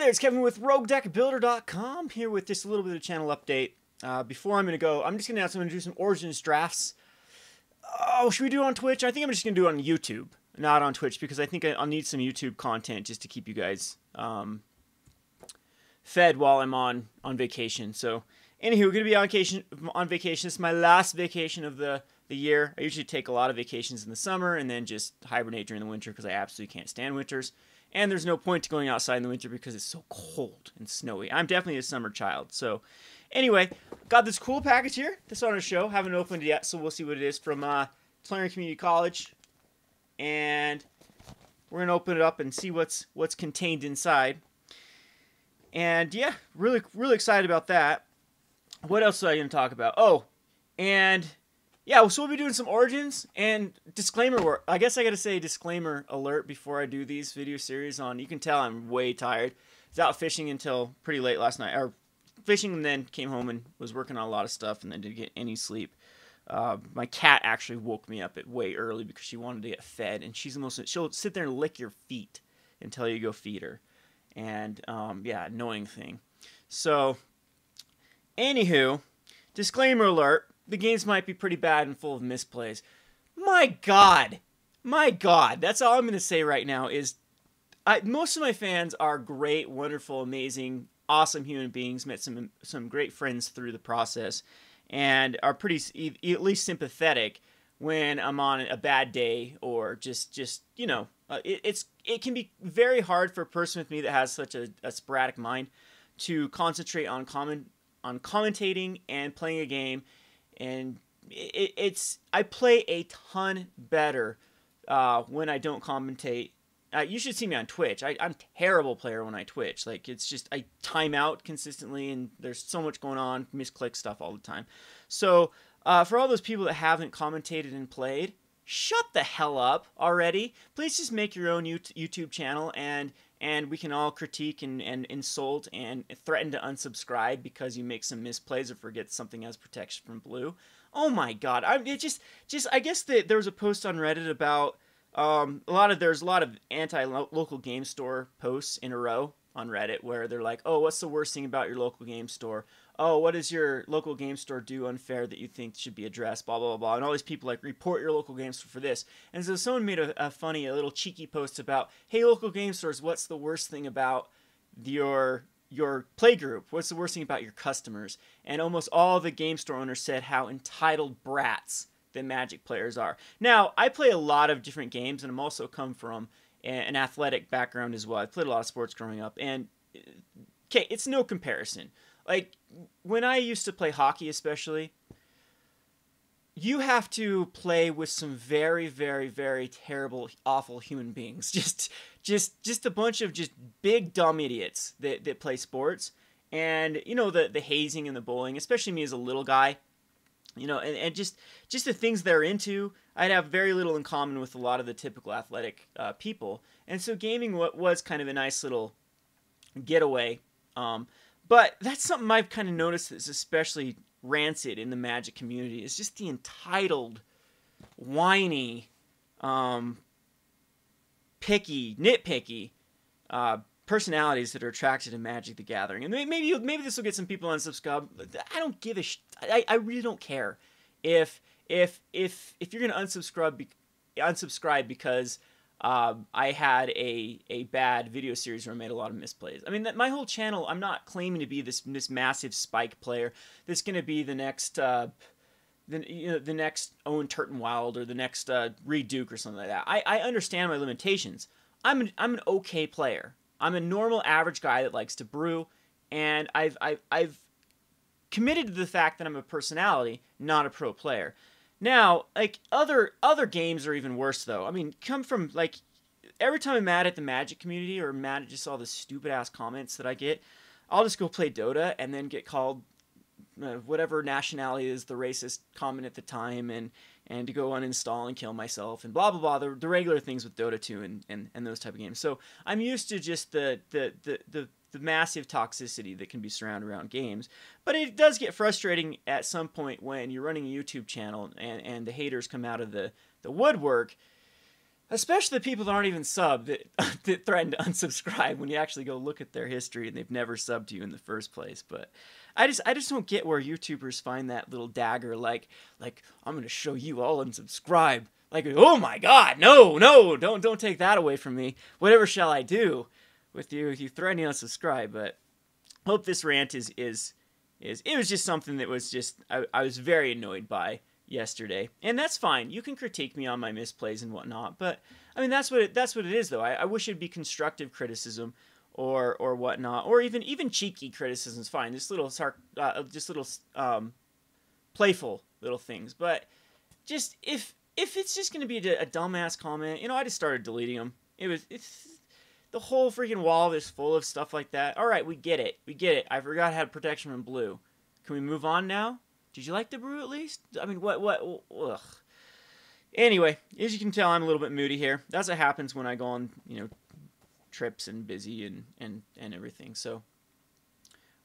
there, it's Kevin with RogueDeckBuilder.com here with just a little bit of channel update. Before I'm going to go, I'm just going to announce I'm going to do some Origins drafts. Oh, should we do it on Twitch? I think I'm just going to do it on YouTube, not on Twitch, because I think I'll need some YouTube content just to keep you guys fed while I'm on vacation. So, anywho, we're going to be on vacation. This is my last vacation of the year. I usually take a lot of vacations in the summer and then just hibernate during the winter because I absolutely can't stand winters. And there's no point to going outside in the winter because it's so cold and snowy. I'm definitely a summer child. So anyway, got this cool package here. This on our show. Haven't opened it yet, so we'll see what it is from Clarendon Community College. And we're going to open it up and see what's contained inside. And yeah, really excited about that. What else are I going to talk about? Oh, and yeah, so we'll be doing some Origins, and disclaimer, I guess I gotta say disclaimer alert before I do these video series on, you can tell I'm way tired. I was out fishing until pretty late last night, or fishing and then came home and was working on a lot of stuff and then didn't get any sleep. My cat actually woke me up at way early because she wanted to get fed, and she'll sit there and lick your feet until you go feed her. And, yeah, annoying thing. So, anywho, disclaimer alert. The games might be pretty bad and full of misplays. My God, that's all I'm going to say right now is most of my fans are great, wonderful, amazing, awesome human beings, met some great friends through the process, and are pretty, at least sympathetic when I'm on a bad day or just you know, it can be very hard for a person with me that has such a sporadic mind to concentrate on commentating and playing a game. And I play a ton better when I don't commentate. You should see me on Twitch. I'm a terrible player when I Twitch. Like, it's just, I time out consistently, and there's so much going on, misclick stuff all the time. So, for all those people that haven't commentated and played, shut the hell up already. Please just make your own YouTube channel, and we can all critique and insult and threaten to unsubscribe because you make some misplays or forget something as protection from blue. Oh my God! I guess that there was a post on Reddit about there's a lot of anti-local game store posts in a row on Reddit where they're like, oh, what's the worst thing about your local game store? Oh, what does your local game store do unfair that you think should be addressed? Blah, blah, blah, blah. And all these people like, report your local game store for this. And so someone made a little cheeky post about, hey, local game stores, what's the worst thing about your play group? What's the worst thing about your customers? And almost all the game store owners said how entitled brats the Magic players are. Now, I play a lot of different games, and I'm also come from an athletic background as well. I played a lot of sports growing up, and okay, it's no comparison. Like, when I used to play hockey especially, you have to play with some very, very, very terrible, awful human beings. Just a bunch of just big, dumb idiots that play sports. And, you know, the hazing and the bullying, especially me as a little guy, you know, and just the things they're into, I'd have very little in common with a lot of the typical athletic people. And so gaming was kind of a nice little getaway. But that's something I've kind of noticed that's especially rancid in the Magic community. It's just the entitled, whiny, nitpicky personalities that are attracted to Magic the Gathering. And maybe this will get some people unsubscribed. I don't give a I really don't care if you're gonna unsubscribe because I had a bad video series where I made a lot of misplays. I mean, my whole channel, I'm not claiming to be this massive spike player that's going to be the next the next Owen Turtenwild or the next Reed Duke or something like that. I understand my limitations. I'm an okay player. I'm a normal average guy that likes to brew, and I've committed to the fact that I'm a personality, not a pro player. Now, like, other games are even worse, though. I mean, come from, like, every time I'm mad at the Magic community or mad at just all the stupid-ass comments that I get, I'll just go play Dota and then get called whatever nationality is the racist comment at the time and to go uninstall and kill myself and blah, blah, blah, the regular things with Dota 2 and those type of games. So I'm used to just the massive toxicity that can be surrounded around games. But it does get frustrating at some point when you're running a YouTube channel and the haters come out of the woodwork Especially the people that aren't even subbed that threaten to unsubscribe when you actually go look at their history and they've never subbed to you in the first place. But I just don't get where YouTubers find that little dagger, like I'm gonna show you all unsubscribe. Like, oh my God, no, don't take that away from me. Whatever shall I do with you threatening to unsubscribe? But I hope this rant is it was just something that was just I was very annoyed by yesterday, and that's fine. You can critique me on my misplays and whatnot, but I mean that's what it is though. I wish it'd be constructive criticism or whatnot, or even cheeky criticism is fine. Just little playful little things, but just if it's just gonna be a dumbass comment, I just started deleting them. It's the whole freaking wall is full of stuff like that. All right, we get it. I forgot how to protection from blue. Can we move on now? Did you like the brew at least? I mean, what? Ugh. Anyway, as you can tell, I'm a little bit moody here. That's what happens when I go on, trips and busy and everything. So,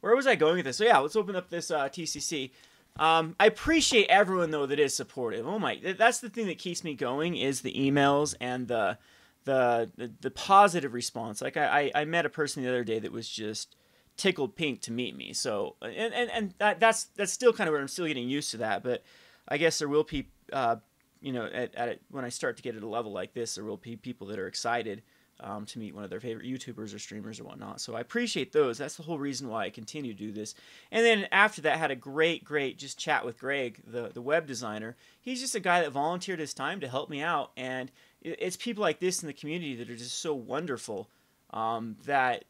where was I going with this? So yeah, let's open up this TCC. I appreciate everyone though that is supportive. Oh my, that's the thing that keeps me going is the emails and the positive response. Like I met a person the other day that was just tickled pink to meet me. So and that's still kind of where I'm still getting used to that. But I guess there will be when I start to get at a level like this, there will be people that are excited to meet one of their favorite YouTubers or streamers or whatnot. So I appreciate those. That's the whole reason why I continue to do this. And then after that, had a great just chat with Greg, the web designer. He's just a guy that volunteered his time to help me out, and it's people like this in the community that are just so wonderful that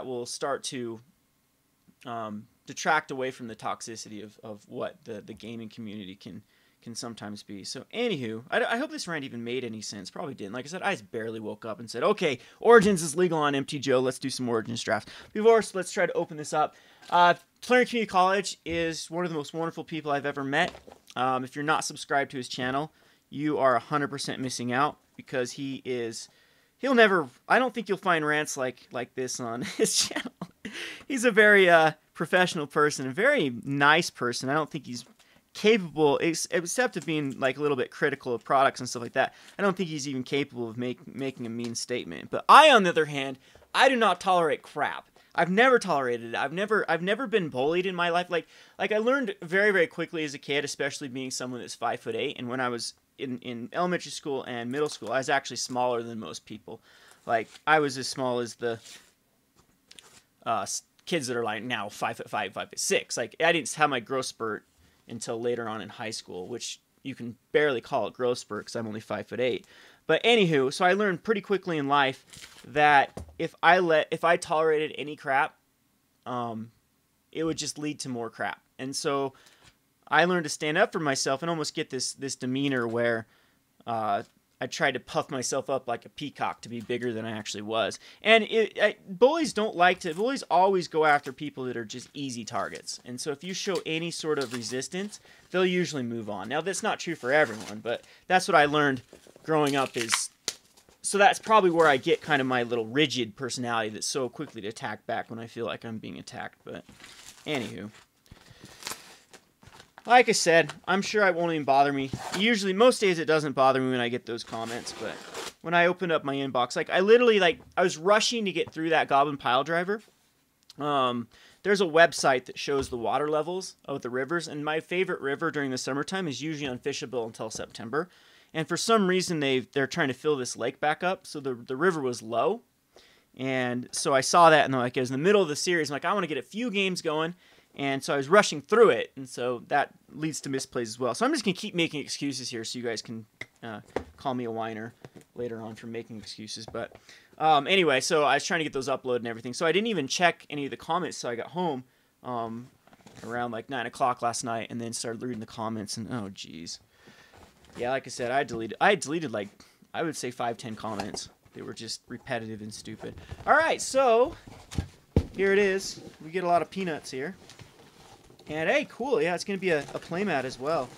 will start to detract away from the toxicity of what the gaming community can sometimes be. So anywho, I hope this rant even made any sense. Probably didn't. Like I said, I just barely woke up and said, okay, Origins is legal on MTGO. Let's do some Origins drafts. Before, so let's try to open this up. Tulare Community College is one of the most wonderful people I've ever met. If you're not subscribed to his channel, you are 100% missing out because he'll never, I don't think you'll find rants like this on his channel. He's a very professional person, a very nice person. I don't think he's capable, except of being like a little bit critical of products and stuff like that. I don't think he's even capable of making a mean statement. But I, on the other hand, I do not tolerate crap. I've never tolerated it. I've never been bullied in my life. Like I learned very, very quickly as a kid, especially being someone that's 5'8", and when I was in elementary school and middle school, I was actually smaller than most people. Like I was as small as the kids that are like now 5'5", 5'6". Like I didn't have my growth spurt until later on in high school, which you can barely call it growth spurt because I'm only 5'8". But anywho, so I learned pretty quickly in life that if I tolerated any crap, it would just lead to more crap. And so I learned to stand up for myself and almost get this demeanor where I tried to puff myself up like a peacock to be bigger than I actually was. And bullies bullies always go after people that are just easy targets. And so if you show any sort of resistance, they'll usually move on. Now that's not true for everyone, but that's what I learned growing up so that's probably where I get kind of my little rigid personality that's so quickly to attack back when I feel like I'm being attacked. But anywho, like I said, I'm sure it won't even bother me. Usually, most days it doesn't bother me when I get those comments, but when I opened up my inbox, like I literally, I was rushing to get through that Goblin Pile Driver. There's a website that shows the water levels of the rivers, and my favorite river during the summertime is usually unfishable until September. And for some reason, they're trying to fill this lake back up, so the river was low. And so I saw that, and like, it was in the middle of the series. I'm like, I want to get a few games going. And so I was rushing through it, and so that leads to misplays as well. So I'm just going to keep making excuses here so you guys can call me a whiner later on for making excuses. But anyway, so I was trying to get those uploaded and everything. So I didn't even check any of the comments till I got home around like 9 o'clock last night, and then started reading the comments, and oh, geez. Yeah, like I said, I deleted like, I would say 5-10 comments. They were just repetitive and stupid. All right, so here it is. We get a lot of peanuts here. And hey, cool, yeah, it's going to be a playmat as well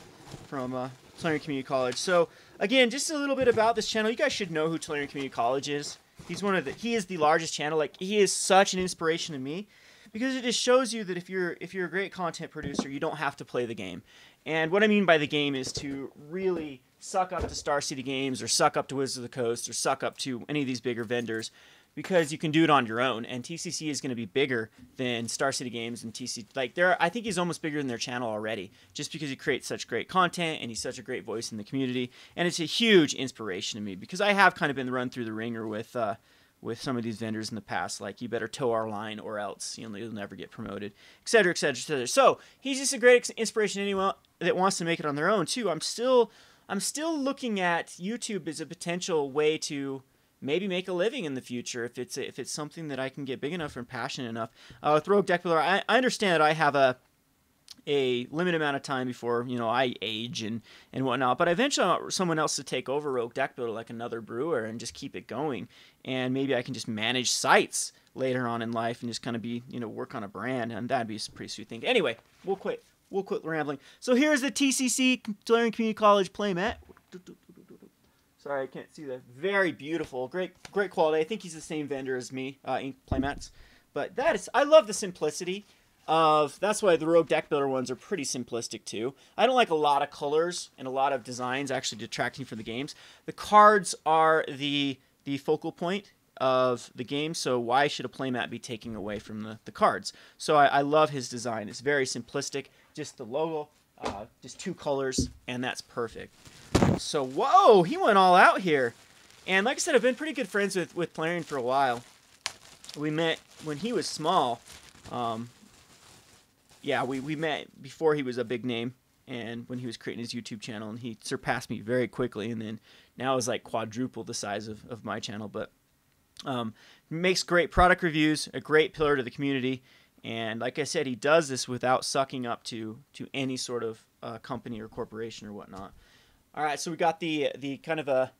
from Tulare Community College. So, again, just a little bit about this channel. You guys should know who Tulare Community College is. He is the largest channel. Like, he is such an inspiration to me because it just shows you that if you're a great content producer, you don't have to play the game. And what I mean by the game is to really suck up to Star City Games or suck up to Wizards of the Coast or suck up to any of these bigger vendors, because you can do it on your own. And TCC is going to be bigger than Star City Games and TCC. Like, I think he's almost bigger than their channel already, just because he creates such great content and he's such a great voice in the community. And it's a huge inspiration to me, because I have kind of been run through the ringer with some of these vendors in the past, like, you better toe our line or else you'll never get promoted, et cetera, et cetera, et cetera. So he's just a great inspiration to anyone that wants to make it on their own too. I'm still looking at YouTube as a potential way to maybe make a living in the future if it's something that I can get big enough and passionate enough. With Rogue Deck Builder, I understand that I have a limited amount of time before, you know, I age and whatnot, but eventually I want someone else to take over Rogue Deck Builder, like another brewer, and just keep it going. And maybe I can just manage sites later on in life and just kind of be, you know, work on a brand, and that'd be a pretty sweet thing. Anyway, we'll quit rambling. So here's the TCC, Tulare Community College playmat. Sorry, I can't see that. Very beautiful, great quality. I think he's the same vendor as me, ink playmats. But I love the simplicity of. That's why the Rogue Deck Builder ones are pretty simplistic too. I don't like a lot of colors and a lot of designs actually detracting from the games. The cards are the focal point of the game, so why should a playmat be taking away from the cards? So I love his design. It's very simplistic. Just the logo, just 2 colors, and that's perfect. So, whoa, he went all out here. And like I said, I've been pretty good friends with Plarian for a while. We met when he was small. Yeah, we met before he was a big name, and when he was creating his YouTube channel, and he surpassed me very quickly, and then now is like quadruple the size of my channel. But makes great product reviews, a great pillar to the community, and like I said, he does this without sucking up to any sort of company or corporation or whatnot. All right, so we got the kind of a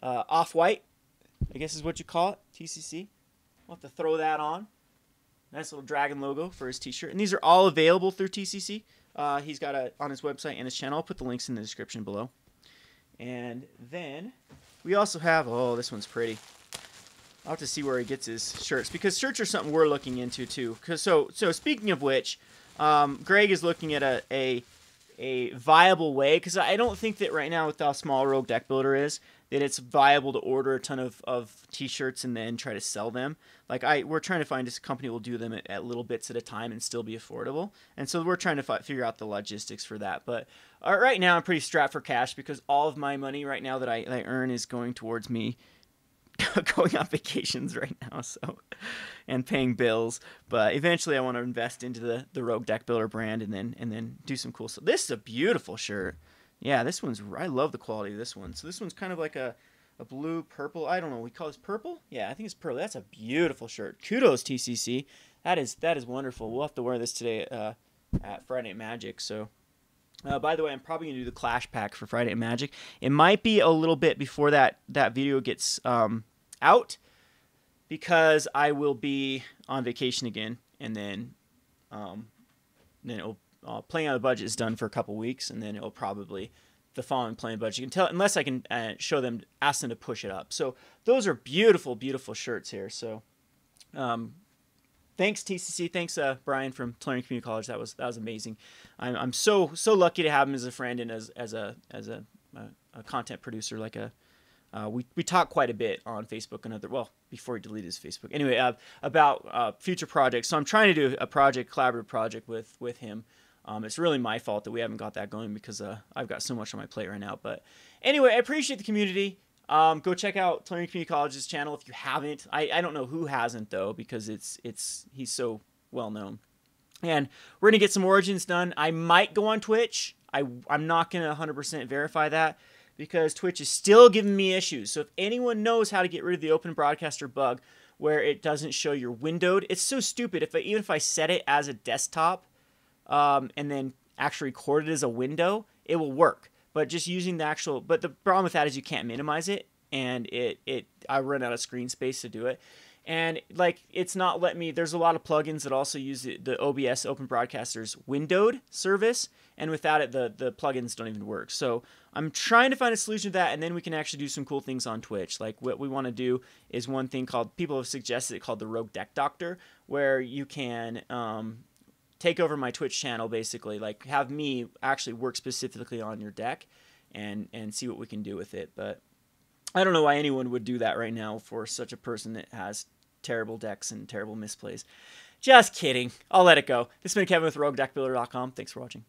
off-white, I guess is what you call it, TCC. We'll have to throw that on. Nice little dragon logo for his t-shirt. And these are all available through TCC. He's got on his website and his channel. I'll put the links in the description below. And then we also have, oh, this one's pretty. I'll have to see where he gets his shirts, because shirts are something we're looking into too. So speaking of which, Greg is looking at a viable way, because I don't think that right now, with how small Rogue Deck Builder is, that it's viable to order a ton of t-shirts and then try to sell them. Like, we're trying to find this company will do them at little bits at a time and still be affordable. And so we're trying to figure out the logistics for that. But right now I'm pretty strapped for cash, because all of my money right now that I earn is going towards me going on vacations right now, and paying bills. But eventually I want to invest into the Rogue Deck Builder brand and then do some cool stuff. This is a beautiful shirt. Yeah, this one's, I love the quality of this one. So this one's kind of like a blue purple. I don't know, we call this purple? Yeah, I think it's purple. That's a beautiful shirt. Kudos, TCC. That is wonderful. We'll have to wear this today at Friday Night Magic. So by the way, I'm probably gonna do the Clash pack for Friday Night Magic. It might be a little bit before that video gets out, because I will be on vacation again, and then playing on the budget is done for a couple weeks, and then it'll probably the following playing budget. You can tell, unless I can show them, ask them to push it up. So those are beautiful, beautiful shirts here. So thanks TCC, thanks Brian from Tulare Community College. That was amazing. I'm so lucky to have him as a friend and as a content producer. Like we talk quite a bit on Facebook and before he deleted his Facebook. Anyway, about future projects. So I'm trying to do a collaborative project with him. It's really my fault that we haven't got that going, because I've got so much on my plate right now. But anyway, I appreciate the community. Go check out Tulare Community College's channel if you haven't. I don't know who hasn't, though, because he's so well known. And we're gonna get some Origins done. I might go on Twitch. I'm not gonna 100% verify that, because Twitch is still giving me issues. So if anyone knows how to get rid of the open broadcaster bug where it doesn't show your windowed, it's so stupid. Even if I set it as a desktop and then actually record it as a window, it will work. But just using but the problem with that is you can't minimize it, and I run out of screen space to do it. And like, it's not letting me, there's a lot of plugins that also use the OBS Open Broadcaster's windowed service, and without it, the plugins don't even work. So I'm trying to find a solution to that, and then we can actually do some cool things on Twitch. Like, what we want to do is one thing people have suggested it called the Rogue Deck Doctor, where you can take over my Twitch channel, basically, like have me actually work specifically on your deck, and see what we can do with it. But I don't know why anyone would do that right now for such a person that has terrible decks and terrible misplays. Just kidding. I'll let it go. This has been Kevin with RogueDeckBuilder.com. Thanks for watching.